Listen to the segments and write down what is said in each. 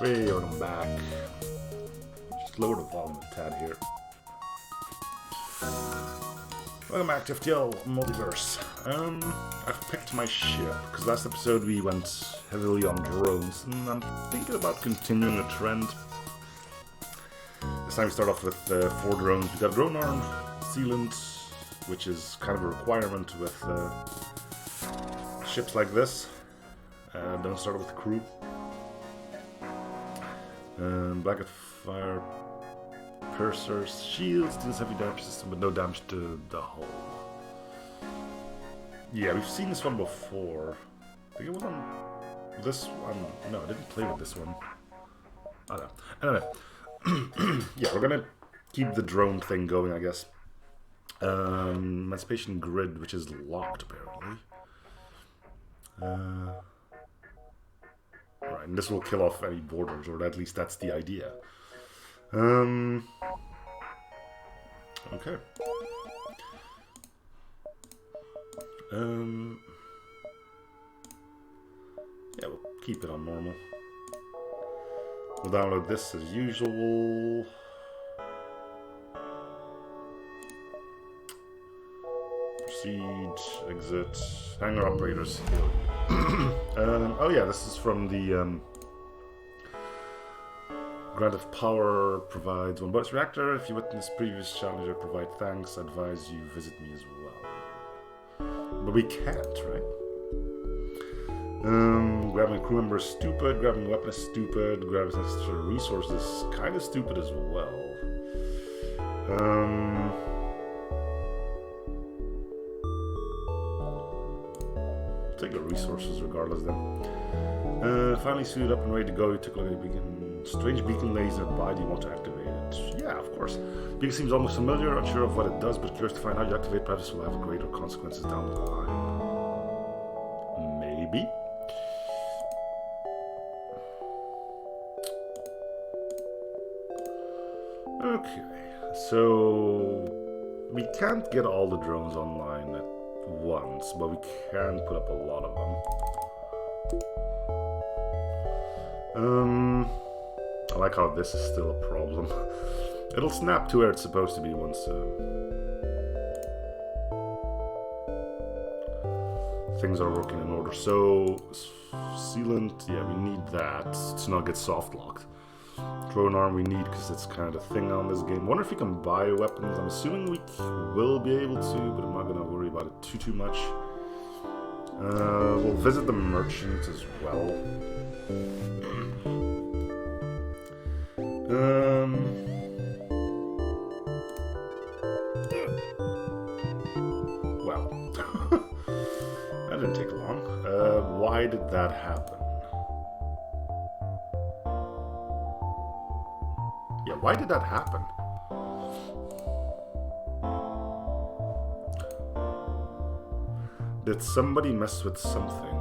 Way on the back. Just lower the volume a tad here. Welcome back to FTL Multiverse. I've picked my ship, because last episode we went heavily on drones, and I'm thinking about continuing a trend. This time we start off with 4 drones. We got drone arm, sealant, which is kind of a requirement with ships like this. Then start with the crew. Blanket fire, piercers, shields, deals heavy damage system, but no damage to the hull. Yeah, we've seen this one before. I think it was on this one. No, I didn't play with this one. Oh no. Anyway. Yeah, we're gonna keep the drone thing going, I guess. Emancipation grid, which is locked apparently. Right, and this will kill off any borders, or at least that's the idea. Okay. Yeah, we'll keep it on normal. We'll download this as usual. Proceed, exit, hangar operators. Oh yeah, this is from the grant of power provides 1 bonus reactor. If you witness previous challenger, provide thanks. Advise you visit me as well. But we can't, right? Grabbing a crew member is stupid. Grabbing a weapon is stupid. Grabbing extra resources is kind of stupid as well. Take the resources regardless then. Finally suited up and ready to go. You took a look at the beacon. Strange beacon laser by. Do you want to activate it? Yeah, of course. Beacon seems almost familiar. Unsure of what it does, but curious to find how you activate. Perhaps this will have greater consequences down the line. Maybe. Okay, so we can't get all the drones online at once, but we can put up a lot of them. I like how this is still a problem. It'll snap to where it's supposed to be once things are working in order. So sealant, yeah, we need that to not get soft locked. Drone arm we need because it's kind of a thing on this game. Wonder if we can buy weapons. I'm assuming we will be able to, but I'm not going to worry about it too much. We'll visit the merchant as well. Well, that didn't take long. Why did that happen? Yeah, why did that happen? Did somebody mess with something?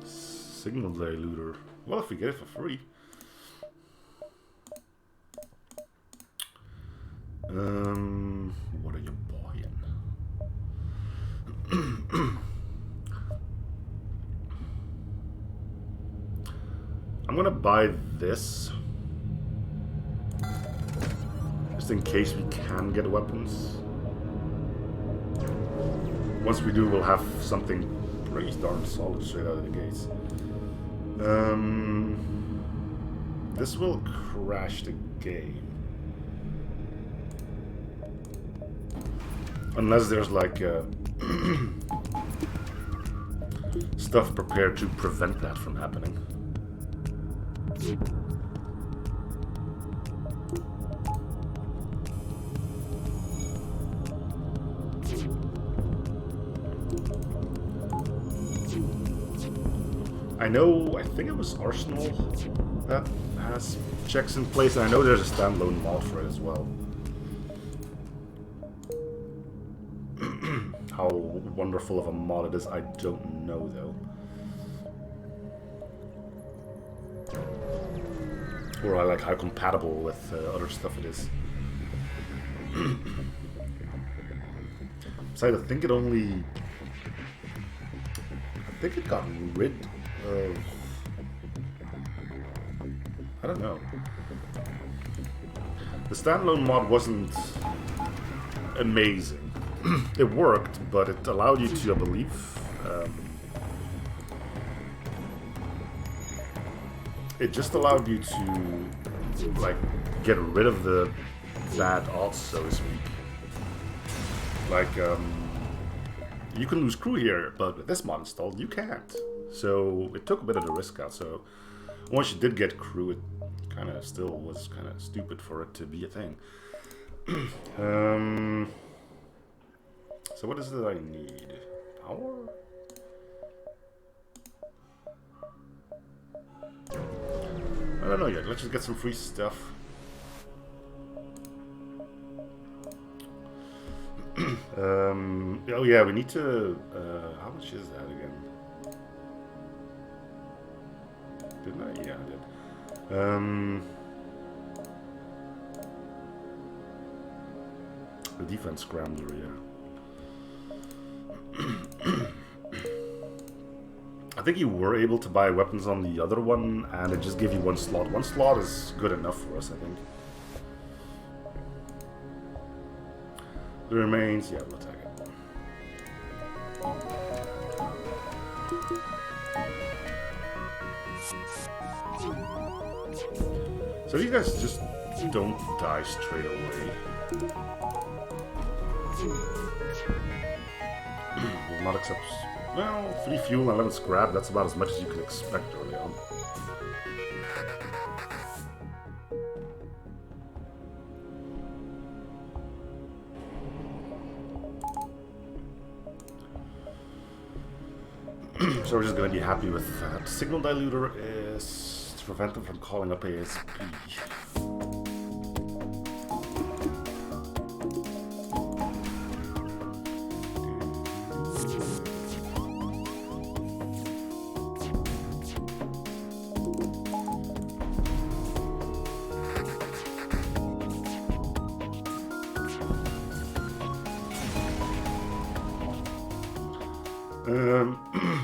Signal diluter. Well, if we get it for free. What are you buying? I'm gonna buy this. Just in case we can get weapons. Once we do, we'll have something pretty darn solid straight out of the gates. This will crash the game. Unless there's like stuff prepared to prevent that from happening. I think it was Arsenal that has checks in place, and I know there's a standalone mod for it as well. How wonderful of a mod it is, I don't know though. or like how compatible with other stuff it is. Besides, I think it got rid of, I don't know. The standalone mod wasn't amazing. It worked, but it allowed you to, I believe, it just allowed you to, like, get rid of the bad odds, so to speak. Like, you can lose crew here, but with this mod installed, you can't. So it took a bit of the risk out. So once you did get crew, it kind of still was kind of stupid for it to be a thing. So what is it I need? Power? I don't know yet. Let's just get some free stuff. Oh yeah, we need to. How much is that again? Didn't I? Yeah, I did. The defense scrambler, yeah. I think you were able to buy weapons on the other one, and it just gave you one slot. One slot is good enough for us, I think. The remains, yeah, we'll attack it. So these guys just don't die straight away. Will not accept. Well, 3 fuel and 11 scrap, that's about as much as you could expect early on. So we're just going to be happy with that. Signal diluter is to prevent them from calling up ASP.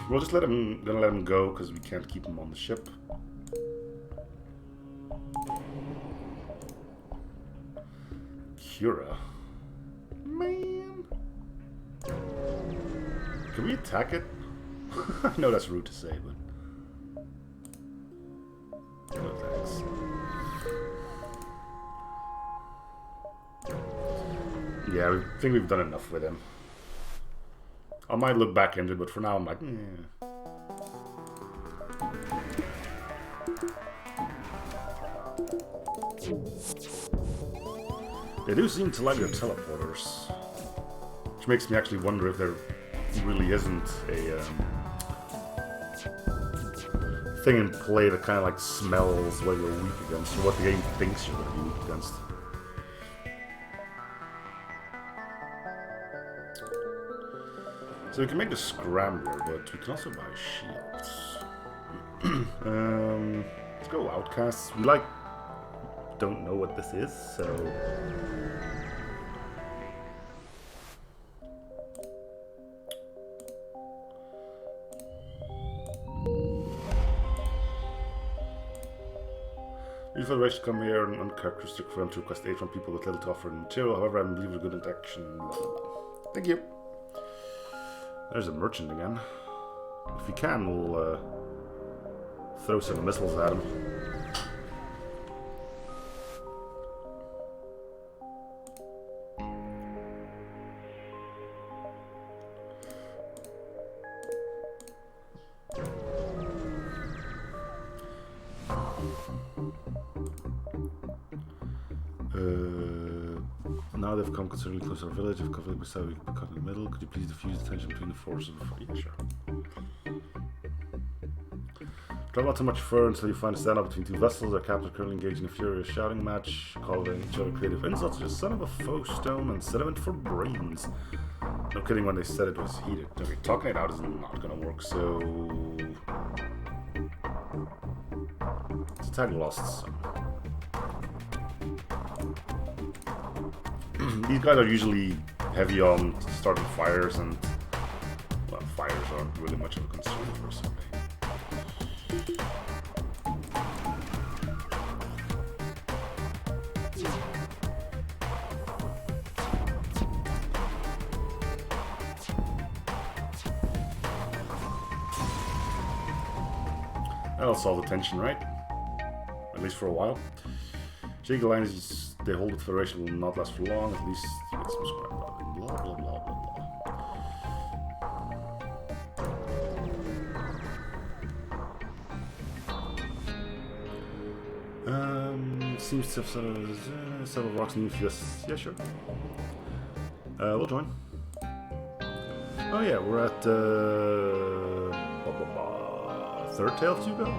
We'll just let him go because we can't keep him on the ship. Cura, man, can we attack it? I know that's rude to say, but no thanks. Yeah, I think we've done enough with him. I might look back into it, but for now I'm like, yeah. They do seem to like their teleporters, which makes me actually wonder if there really isn't a thing in play that kind of like smells what you're weak against, or what the game thinks you're going to be weak against. So we can make the scrambler, but we can also buy shields. Let's go outcasts. We don't know what this is, so you feel right to come here and uncharacteristic for them to request aid from people with little to offer in material. However, I believe it's a good interaction. Blah, blah, blah. Thank you. There's a merchant again. If we can, we'll throw some missiles at him. Now they've come considerably closer to our village. If conflict beside, we can be caught in the middle. Could you please diffuse the tension between the forces? Yeah, sure. Travel not too much further until you find a standoff between two vessels. Our captains are currently engaged in a furious shouting match, calling each other creative insults. Just son of a faux stone and sediment for brains. No kidding when they said it was heated. Okay, talking it out is not gonna work, so let's attack Lost Sun. these guys are usually heavy on starting fires, and well, fires aren't really much of a concern personally. That'll solve the tension, right? At least for a while. Shaky lines they hold the Federation will not last for long, at least get some scrap out of it. Blah blah blah blah blah. Seems to have several rocks new. Yes, yeah, sure. We'll join. Oh yeah, we're at third tail to go.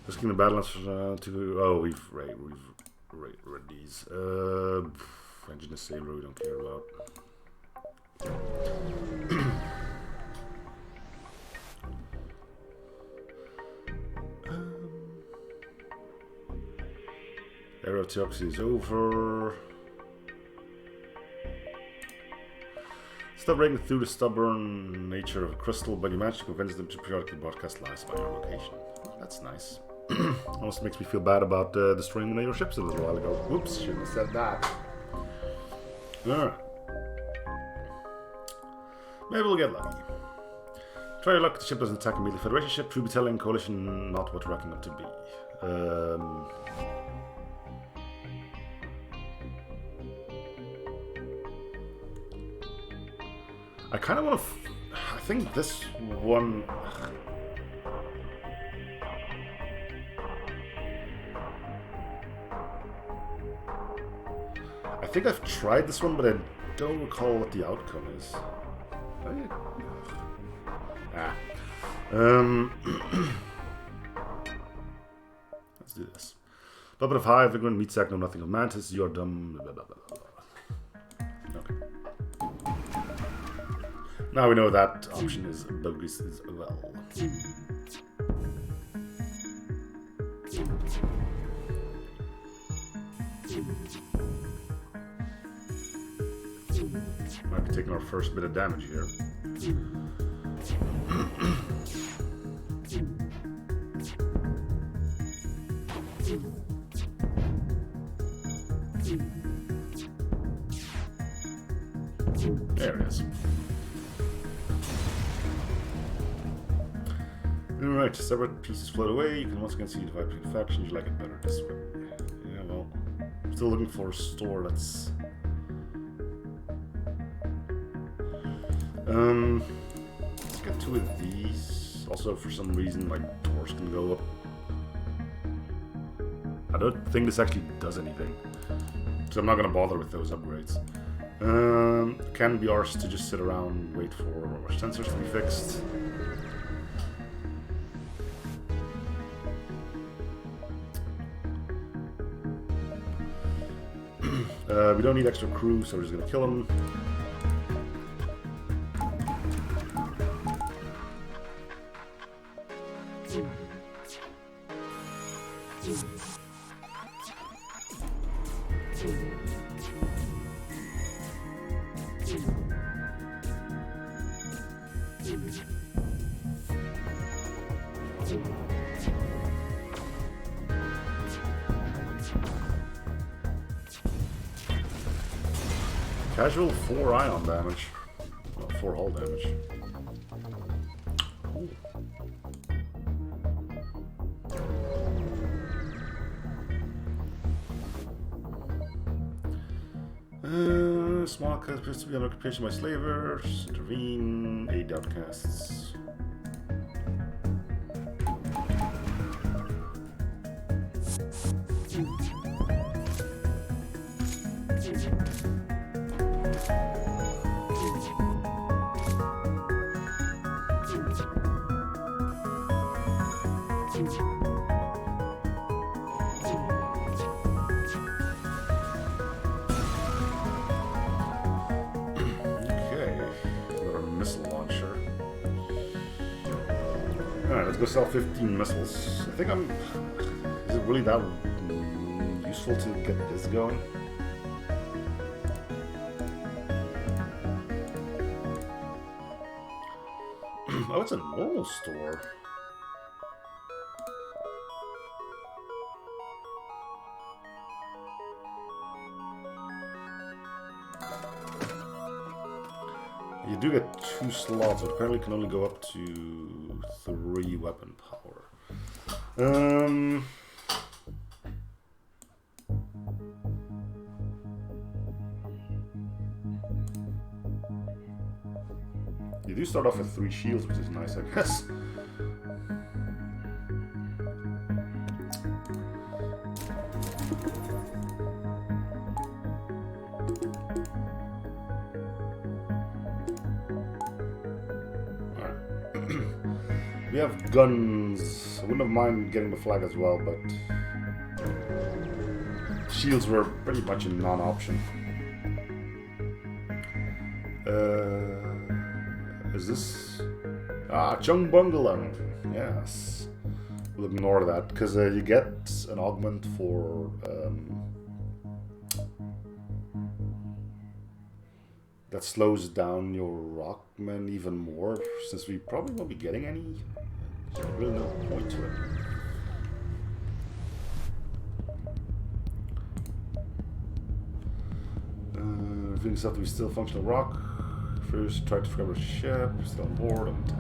Risking the Badlands to. Oh, we've read these. Engine and sailor we don't care about. Aeroteoxy is over. Stop breaking through the stubborn nature of a crystal, but you managed to convince them to periodically broadcast lies about your location. That's nice. Almost makes me feel bad about destroying the NATO ships a little while ago. Whoops, shouldn't have said that. Alright. Maybe we'll get lucky. Try your luck, the ship doesn't attack immediately. Federation ship, true battalion, coalition, not what we're reckoning up to be. I kind of want to. I think this one. I think I've tried this one, but I don't recall what the outcome is. Let's do this. Puppet of Hive, Vigorant, Meat Sack, know nothing of Mantis, you're dumb, blah blah blah blah. Okay. Now we know that option is bogus as well. Might be taking our first bit of damage here. There it is. Alright, separate pieces float away. You can once again see the divide between factions. You like it better this way. Yeah, well, I'm still looking for a store that's. Let's get two of these. Also, for some reason, like doors can go up. I don't think this actually does anything, so I'm not gonna bother with those upgrades. Can be ours to just sit around and wait for our sensors to be fixed. We don't need extra crew, so we're just gonna kill them. Casual 4 ion damage. Well, 4 hull damage. Small cast appears to be under occupation by slavers. Intervene. Aid outcasts. Alright, let's go sell 15 missiles. I think I'm... Is it really that useful to get this going. Oh, it's a normal store. You do get 2 slots, but apparently can only go up to 3 weapon power. You do start off with 3 shields, which is nice, I guess. We have guns. I wouldn't have minded getting the flag as well, but shields were pretty much a non-option. Is this... Chung Bungalow. Yes. We'll ignore that, because you get an augment for... that slows down your rockmen even more, since we probably won't be getting any. There's really no point to it. Revealing stuff to be still functional rock. First, try to recover a ship, still on board, and attack.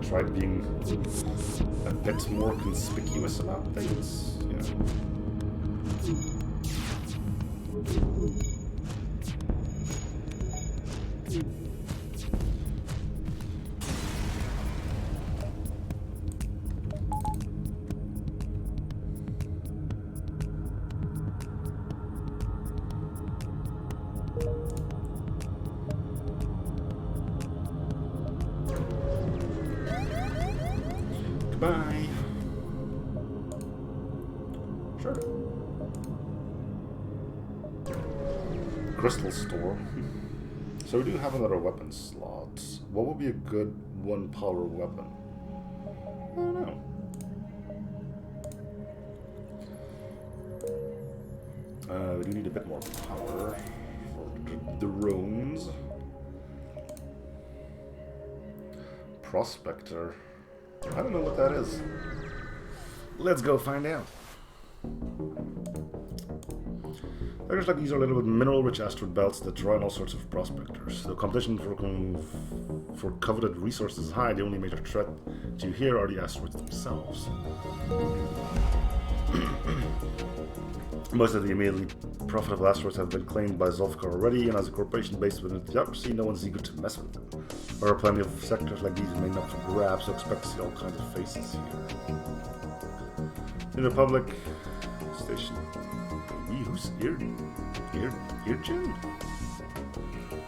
Try being a bit more conspicuous about things, yeah. Goodbye. Sure. Crystal store. So we do have another weapon slot. What would be a good 1 power weapon? I don't know. We do need a bit more power for the drones. Prospector. I don't know what that is. Let's go find out. Areas like these are a little bit mineral-rich asteroid belts that draw in all sorts of prospectors. The competition for coveted resources is high. The only major threat to you here are the asteroids themselves. Most of the immediately profitable asteroids have been claimed by Zolfkar already, and as a corporation based within the theocracy, no one's eager to mess with them. There are plenty of sectors like these remaining up for grabs, so expect to see all kinds of faces here. In the Republic station. Who's Irjin?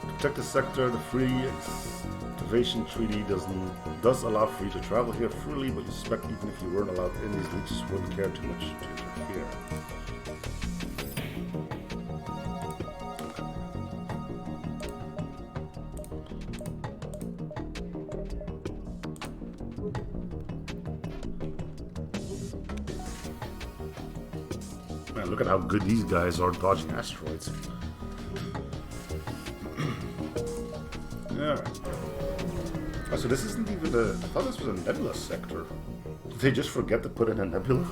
To protect the sector, the free activation treaty does allow for you to travel here freely, but you suspect even if you weren't allowed in, these leeches wouldn't care too much to interfere. Man, look at how good these guys are dodging asteroids. Alright. Oh, so this isn't even a... I thought this was a nebula sector. Did they just forget to put in a nebula?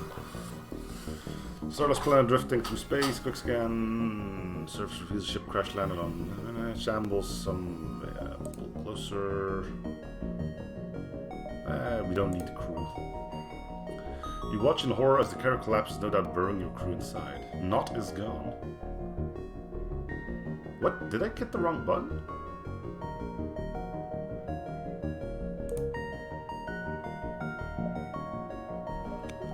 Starless planet drifting through space, quick scan, surface reveals ship crash landed on shambles, some pull closer. We don't need the crew. You watch in horror as the carrier collapses, no doubt burying your crew inside. Not is gone. What? Did I hit the wrong button?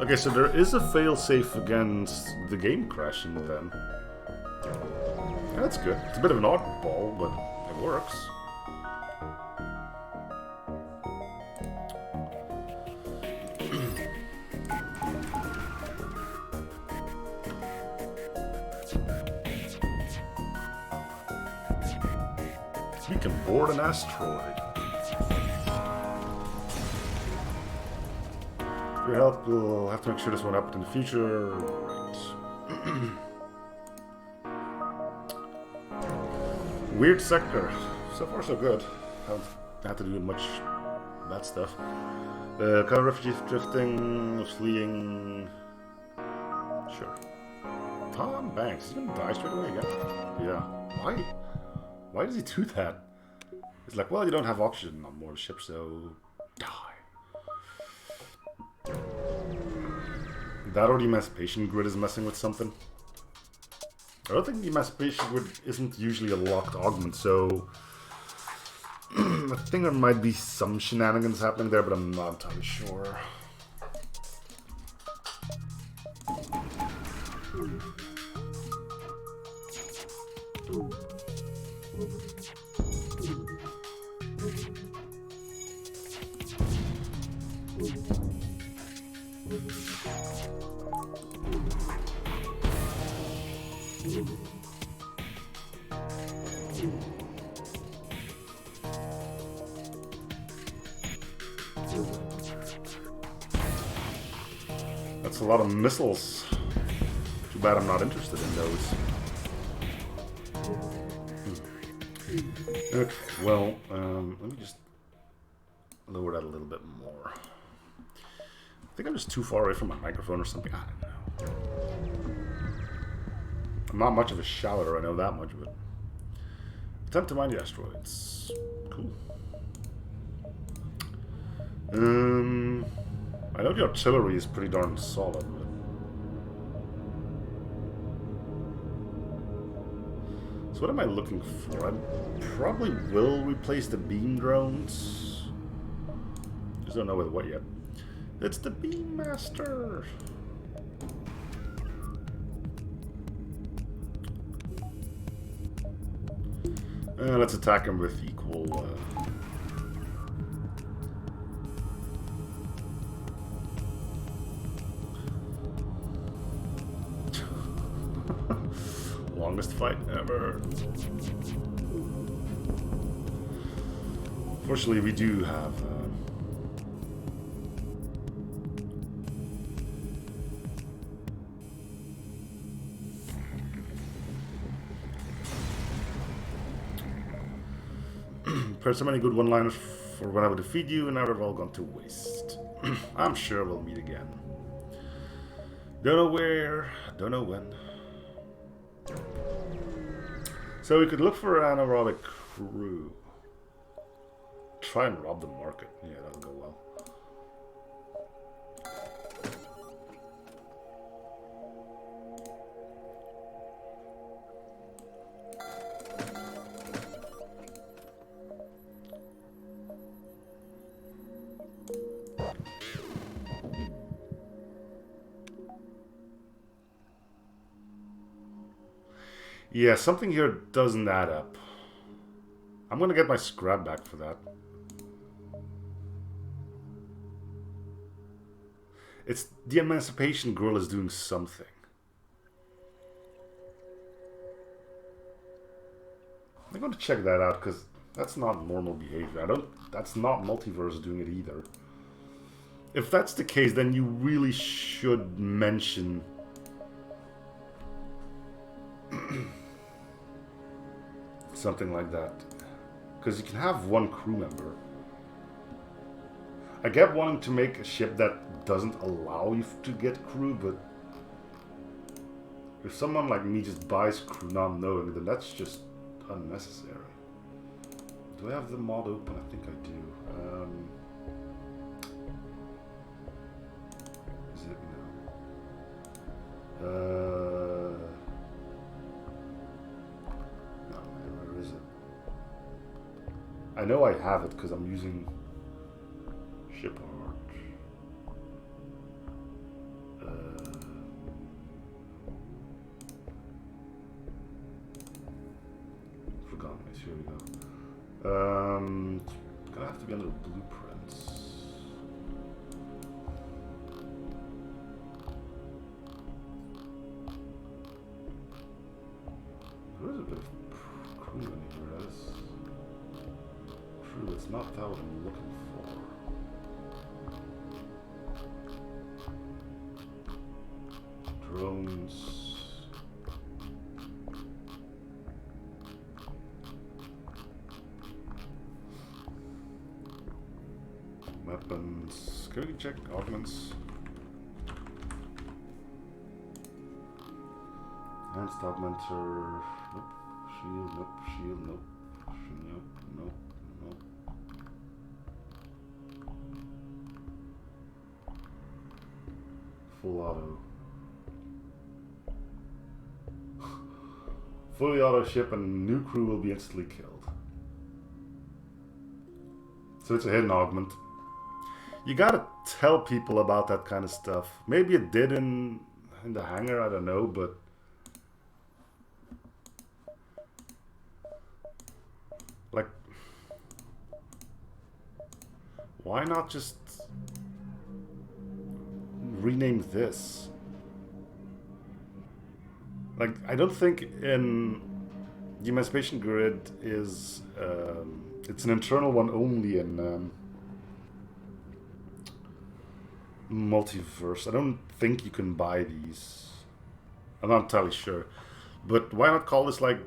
Okay, so there is a failsafe against the game crashing then. Yeah, that's good. It's a bit of an oddball, but it works. We can board an asteroid. your help. We'll have to make sure this won't happen in the future. Right. Weird sector. So far, so good. Haven't had to do much bad stuff. Cover refugees drifting, fleeing. Sure. Tom Banks. He's gonna die straight away again. Yeah. Why? Why does he do that? It's like, well, you don't have oxygen on board the ship, so die. That or the emancipation grid is messing with something. I don't think the emancipation grid isn't usually a locked augment, so I think there might be some shenanigans happening there, but I'm not entirely sure. That's a lot of missiles. Too bad I'm not interested in those. Okay, well, let me just lower that a little bit more. I think I'm just too far away from my microphone or something. I don't know. I'm not much of a shouter, I know that much, but attempt to mine the asteroids. Cool. I know the artillery is pretty darn solid, but so what am I looking for? I probably will replace the beam drones. Just don't know with what yet. It's the Beam Master. Let's attack him with equal. Longest fight ever. Fortunately, we do have. Prepared so many good one-liners for when I would defeat you, and now they've all gone to waste. I'm sure we'll meet again. Don't know where, don't know when. So we could look for an anaerobic crew. Try and rob the market. Yeah, that'll go well. Yeah, something here doesn't add up. I'm gonna get my scrap back for that. It's the Emancipation Girl is doing something. I'm gonna check that out because that's not normal behavior. That's not Multiverse doing it either. If that's the case, then you really should mention something like that, because you can have one crew member. I get wanting to make a ship that doesn't allow you to get crew, but if someone like me just buys crew not knowing, then that's just unnecessary. Do I have the mod open? I think I do. Is it no? I know I have it because I'm using ship art. Forgotten this. Here we go. It's gonna have to be under the blueprints. There is a bit of crew in here. That is. True, it's not that what I'm looking for. Weapons. Can we check augments? Enhanced augmenter. Nope. Shield, nope. Shield, nope. Nope, nope, nope. Full auto. Fully auto ship and new crew will be instantly killed. So it's a hidden augment. You gotta tell people about that kind of stuff. Maybe it did in the hangar, I don't know, but like, why not just rename this? Like, I don't think in the Emancipation Grid is it's an internal one only in Multiverse. I don't think you can buy these. I'm not entirely sure, but why not call this like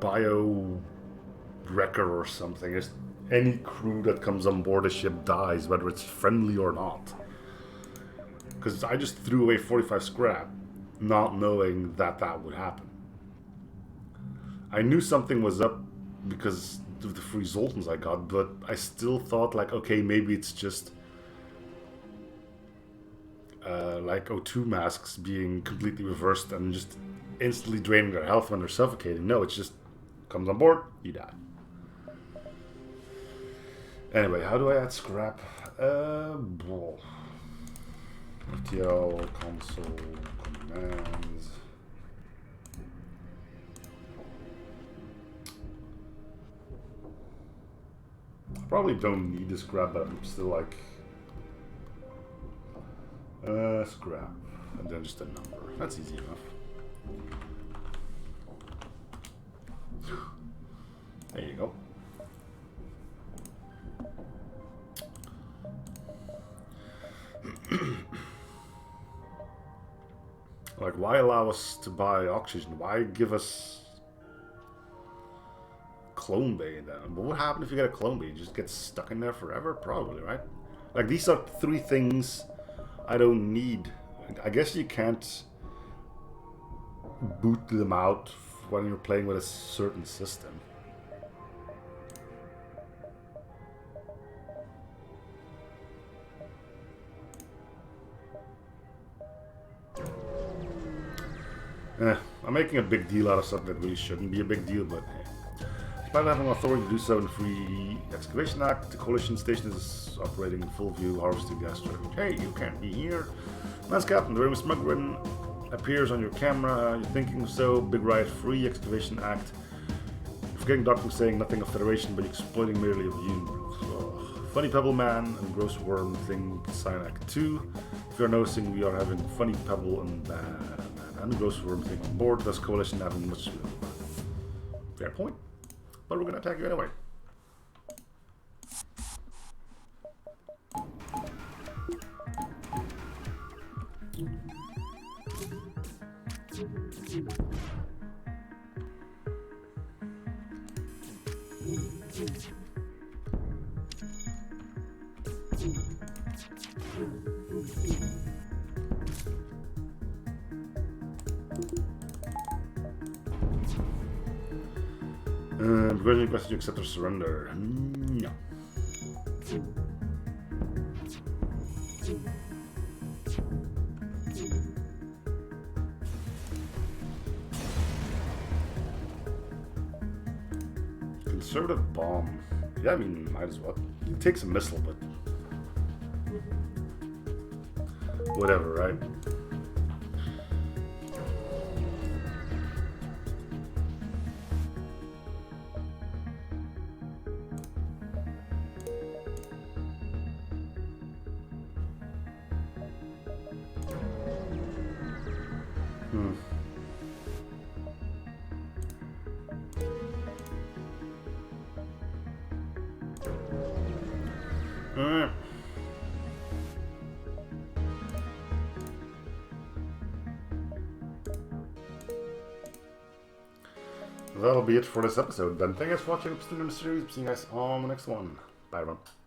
Bio Wrecker or something? Just any crew that comes on board a ship dies, whether it's friendly or not. Because I just threw away 45 scrap, not knowing that that would happen. I knew something was up because of the free Zoltans I got, but I still thought like, okay, maybe it's just like O2 masks being completely reversed and just instantly draining their health when they're suffocating. No, it's just comes on board, you die. Anyway, how do I add scrap? FTL, console, commands. I probably don't need the scrap, but I'm still like scrap, and then just a number. That's easy enough. There you go. Like, why allow us to buy oxygen? Why give us clone bay then? But what happens if you get a clone bay? You just get stuck in there forever? Probably, right? Like, these are three things I don't need. I guess you can't boot them out when you're playing with a certain system. I'm making a big deal out of something that really shouldn't be a big deal, but hey. Despite having authority to do so in the Free Excavation Act, the Coalition Station is operating in full view, harvesting gas storage. Hey, you can't be here. Lance Captain, the room smuggling appears on your camera. You're thinking so. Big riot, Free Excavation Act. You're forgetting documents saying nothing of Federation, but exploiting merely of union. So, Funny Pebble Man and Gross Worm thing, sign Act 2. If you're noticing, we are having Funny Pebble and Gross Worm thing on board, thus Coalition having much to do. Fair point. But we're gonna attack you anyway. Because you requested you accept or surrender. No. Conservative bomb. Yeah, I mean, might as well. It takes a missile, but whatever, right? That'll be it for this episode then. Thank you guys for watching. I'm still in the series. See you guys on the next one. Bye, everyone.